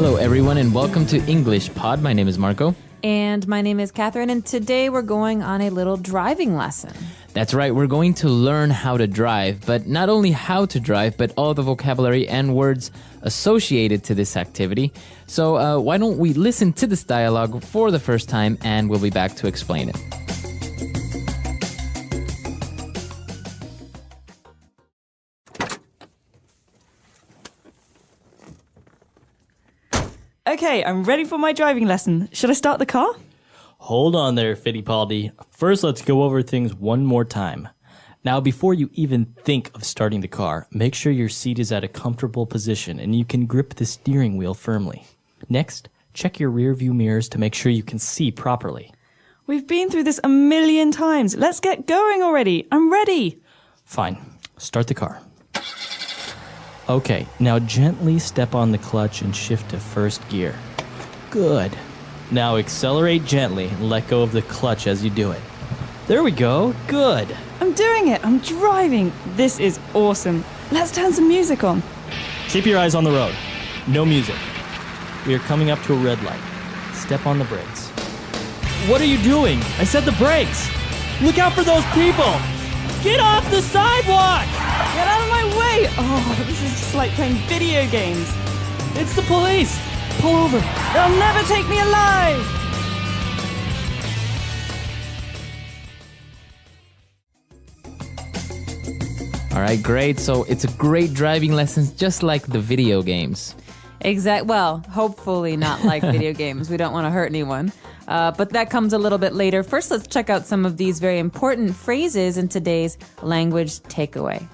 Hello, everyone, and welcome to EnglishPod. My name is Marco. And my name is Catherine, and today we're going on a little driving lesson. That's right, we're going to learn how to drive, but not only how to drive, but all the vocabulary and words associated to this activity. So why don't we listen to this dialogue for the first time, and we'll be back to explain it. Okay, I'm ready for my driving lesson. Should I start the car? Hold on there, Fittipaldi. First, let's go over things one more time. Now, before you even think of starting the car, make sure your seat is at a comfortable position and you can grip the steering wheel firmly. Next, check your rear view mirrors to make sure you can see properly. We've been through this a million times. Let's get going already. I'm ready. Fine. Start the car. Okay, now gently step on the clutch and shift to first gear. Good. Now accelerate gently and let go of the clutch as you do it. There we go. Good. I'm doing it. I'm driving. This is awesome. Let's turn some music on. Keep your eyes on the road. No music. We are coming up to a red light. Step on the brakes. What are you doing? I said the brakes. Look out for those people. Get off the sidewalk. Get out of my way. Oh, this is just like playing video games. It's the police. Pull over. They'll never take me alive. All right, great. So it's a great driving lesson, just like the video games. Well, hopefully not like video games. We don't want to hurt anyone. But that comes a little bit later. First, let's check out some of these very important phrases in today's language takeaway.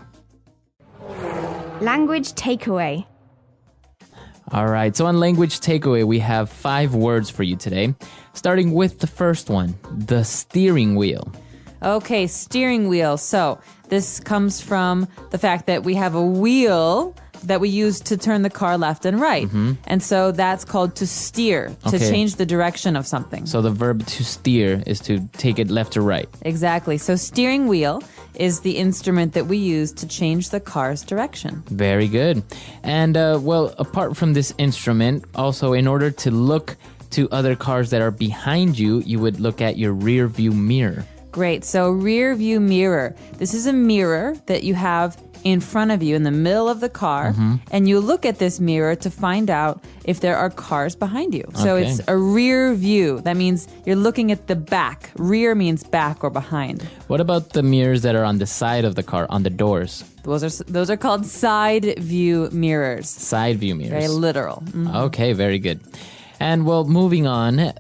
Language takeaway. All right, so on language takeaway, we have 5 words for you today, starting with the first one, the steering wheel. Okay, steering wheel. So this comes from the fact that we have a wheel that we use to turn the car left and right. Mm-hmm. And so that's called to steer, to change the direction of something. So the verb to steer is to take it left or right. Exactly. So steering wheel is the instrument that we use to change the car's direction. Very good. And, well, apart from this instrument, also in order to look to other cars that are behind you, you would look at your rear view mirror. Great. So rear view mirror. This is a mirror that you have in front of you in the middle of the car, and you look at this mirror to find out if there are cars behind you. So it's a rear view. That means you're looking at the back. Rear means back or behind. What about the mirrors that are on the side of the car, on the doors? Those are called side view mirrors. Side view mirrors. Very literal. Mm-hmm. Okay, very good. And well, moving on,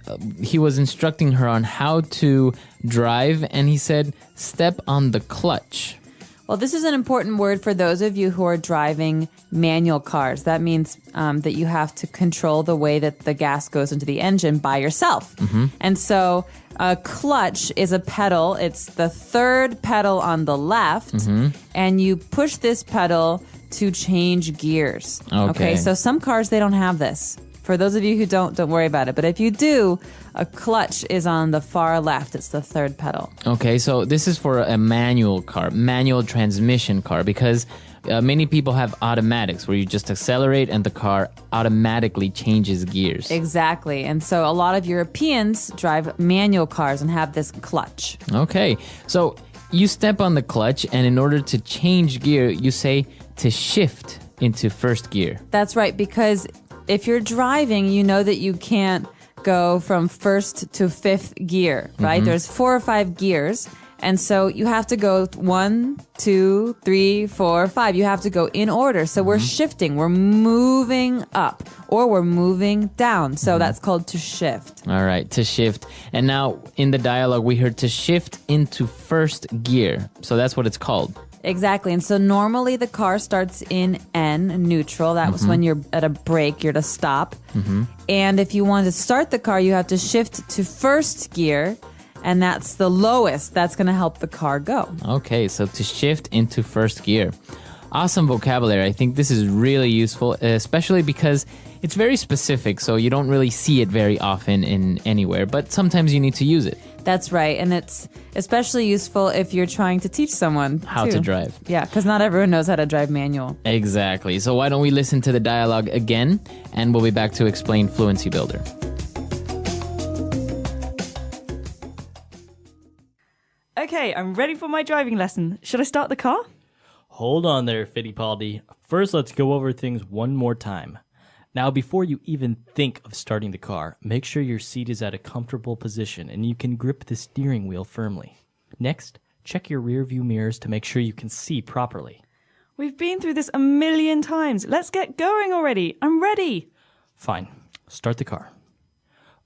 he was instructing her on how to drive, and he said, step on the clutch. Well, this is an important word for those of you who are driving manual cars. That means that you have to control the way that the gas goes into the engine by yourself. Mm-hmm. And so a clutch is a pedal. It's the third pedal on the left, and you push this pedal to change gears. Okay, so some cars, they don't have this. For those of you who don't worry about it. But if you do, a clutch is on the far left. It's the third pedal. Okay, so this is for a manual car, manual transmission car, because many people have automatics where you just accelerate and the car automatically changes gears. Exactly. And so a lot of Europeans drive manual cars and have this clutch. Okay, so you step on the clutch, and in order to change gear, you say to shift into first gear. That's right, because if you're driving, you know that you can't go from first to fifth gear, right? Mm-hmm. There's 4 or 5 gears. And so you have to go 1, 2, 3, 4, 5. You have to go in order. So we're shifting. We're moving up or we're moving down. So that's called to shift. All right, to shift. And now in the dialogue, we heard to shift into first gear. So that's what it's called. Exactly. And so normally the car starts in N, neutral. That was when you're at a brake, you're to stop. And if you want to start the car, you have to shift to first gear. And that's the lowest. That's going to help the car go. Okay, so to shift into first gear. Awesome vocabulary. I think this is really useful, especially because it's very specific, so you don't really see it very often in anywhere, but sometimes you need to use it. That's right. And it's especially useful if you're trying to teach someone How to drive. Yeah, because not everyone knows how to drive manual. Exactly. So why don't we listen to the dialogue again, and we'll be back to explain Fluency Builder. Okay, I'm ready for my driving lesson. Should I start the car? Hold on there, Fittipaldi. First, let's go over things one more time. Now, before you even think of starting the car, make sure your seat is at a comfortable position and you can grip the steering wheel firmly. Next, check your rear view mirrors to make sure you can see properly. We've been through this a million times. Let's get going already. I'm ready. Fine. Start the car.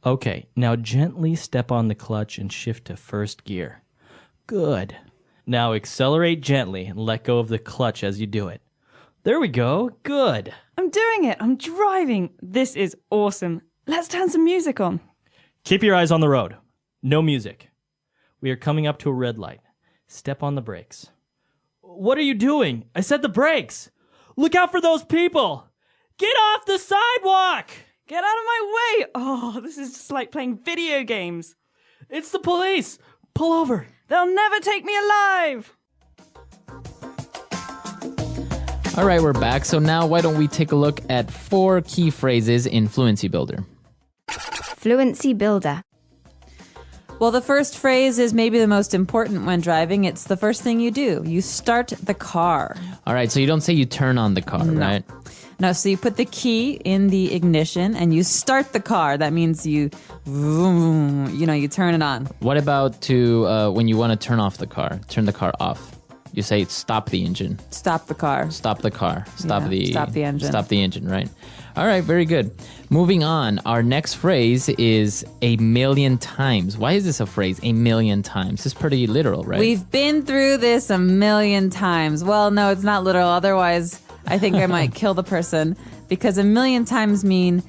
Okay, now gently step on the clutch and shift to first gear. Good. Now accelerate gently and let go of the clutch as you do it. There we go. Good. I'm doing it. I'm driving. This is awesome. Let's turn some music on. Keep your eyes on the road. No music. We are coming up to a red light. Step on the brakes. What are you doing? I said the brakes. Look out for those people. Get off the sidewalk. Get out of my way. Oh, this is just like playing video games. It's the police. Pull over. They'll never take me alive. All right, we're back. So now why don't we take a look at 4 key phrases in Fluency Builder. Fluency Builder. Well, the first phrase is maybe the most important when driving. It's the first thing you do. You start the car. All right, so you don't say you turn on the car, right? No, so you put the key in the ignition and you start the car. That means you turn it on. What about when you want to turn off the car, turn the car off? You say stop the engine. Stop the car. Stop the car. Stop Yeah, the stop the engine. Stop the engine, right? All right, very good. Moving on, our next phrase is a million times. Why is this a phrase, a million times? It's pretty literal, right? We've been through this a million times. Well, no, it's not literal. Otherwise, I think I might kill the person, because a million times means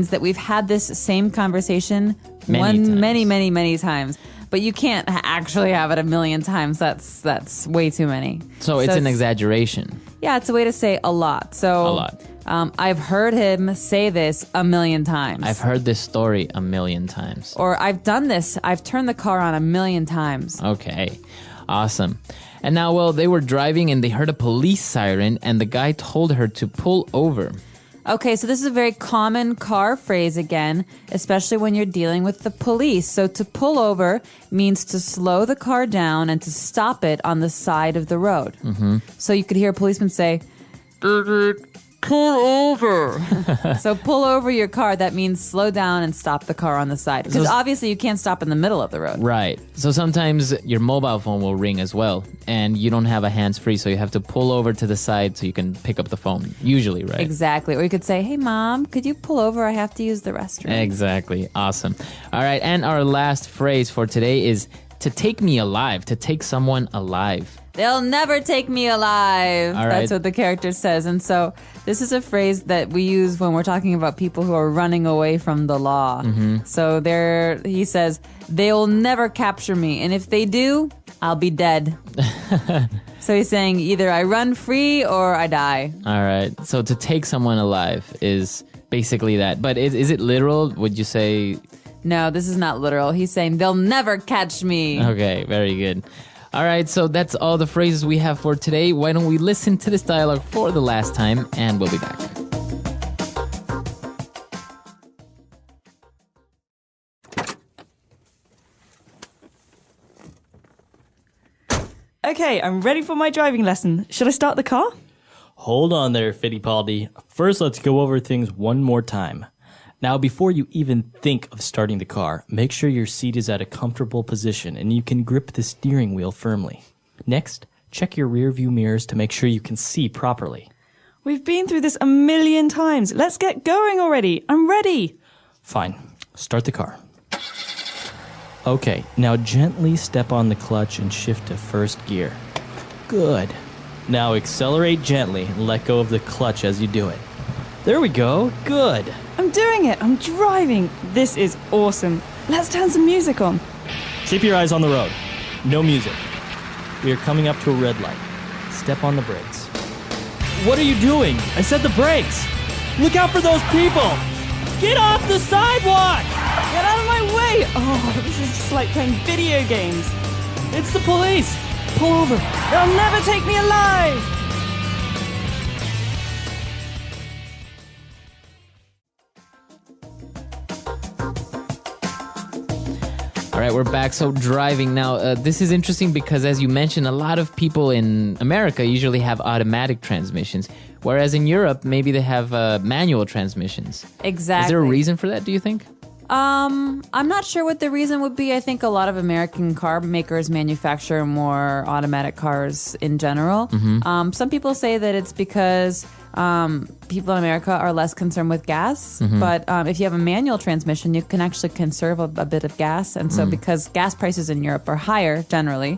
that we've had this same conversation many times. But you can't actually have it a million times. That's way too many. So it's an exaggeration. Yeah, it's a way to say a lot. So A lot. I've heard him say this a million times. I've heard this story a million times. Or I've done this. I've turned the car on a million times. Okay, awesome. And now, well, they were driving and they heard a police siren and the guy told her to pull over. Okay, so this is a very common car phrase again, especially when you're dealing with the police. So to pull over means to slow the car down and to stop it on the side of the road. Mm-hmm. So you could hear a policeman say, pull over. So pull over your car. That means slow down and stop the car on the side. Because obviously you can't stop in the middle of the road. Right. So sometimes your mobile phone will ring as well, and you don't have a hands-free, so you have to pull over to the side so you can pick up the phone, usually, right? Exactly. Or you could say, hey, Mom, could you pull over? I have to use the restroom. Exactly. Awesome. All right, and our last phrase for today is to take me alive, to take someone alive. They'll never take me alive. All right. That's what the character says. And so this is a phrase that we use when we're talking about people who are running away from the law. Mm-hmm. So he says, they'll never capture me. And if they do, I'll be dead. So he's saying either I run free or I die. All right. So to take someone alive is basically that. But is it literal? Would you say? No, this is not literal. He's saying they'll never catch me. Okay, very good. All right, so that's all the phrases we have for today. Why don't we listen to this dialogue for the last time, and we'll be back. Okay, I'm ready for my driving lesson. Should I start the car? Hold on there, Fittipaldi. First, let's go over things one more time. Now, before you even think of starting the car, make sure your seat is at a comfortable position and you can grip the steering wheel firmly. Next, check your rear view mirrors to make sure you can see properly. We've been through this a million times. Let's get going already. I'm ready. Fine. Start the car. Okay, now gently step on the clutch and shift to first gear. Good. Now accelerate gently and let go of the clutch as you do it. There we go. Good. I'm doing it. I'm driving. This is awesome. Let's turn some music on. Keep your eyes on the road. No music. We are coming up to a red light. Step on the brakes. What are you doing? I said the brakes. Look out for those people. Get off the sidewalk. Get out of my way! Oh, this is just like playing video games. It's the police! Pull over! They'll never take me alive! All right, we're back. So driving now, this is interesting because as you mentioned, a lot of people in America usually have automatic transmissions, whereas in Europe, maybe they have manual transmissions. Exactly. Is there a reason for that, do you think? I'm not sure what the reason would be. I think a lot of American car makers manufacture more automatic cars in general. Some people say that it's because people in America are less concerned with gas. But if you have a manual transmission, you can actually conserve a bit of gas. And so because gas prices in Europe are higher generally,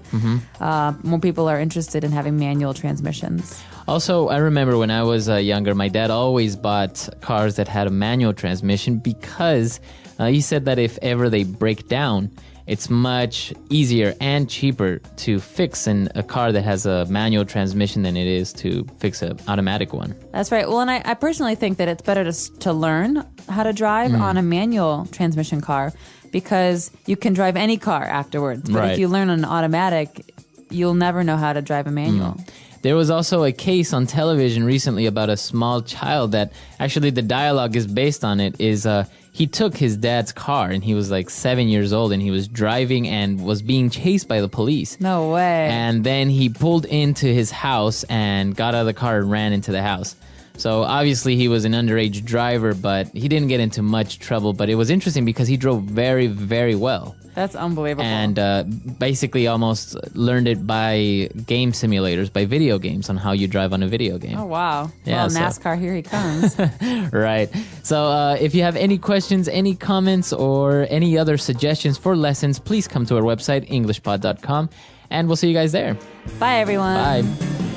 more people are interested in having manual transmissions. Also, I remember when I was younger, my dad always bought cars that had a manual transmission because he said that if ever they break down, it's much easier and cheaper to fix in a car that has a manual transmission than it is to fix an automatic one. That's right. Well, and I personally think that it's better to learn how to drive on a manual transmission car because you can drive any car afterwards. But if you learn an automatic, you'll never know how to drive a manual. There was also a case on television recently about a small child that actually the dialogue is based on it is he took his dad's car and he was like 7 years old and he was driving and was being chased by the police. No way. And then he pulled into his house and got out of the car and ran into the house. So obviously he was an underage driver, but he didn't get into much trouble. But it was interesting because he drove very, very well. That's unbelievable. And basically almost learned it by game simulators, by video games, on how you drive on a video game. Oh, wow. Yeah, well, NASCAR, here he comes. Right. So if you have any questions, any comments, or any other suggestions for lessons, please come to our website, EnglishPod.com, and we'll see you guys there. Bye, everyone. Bye.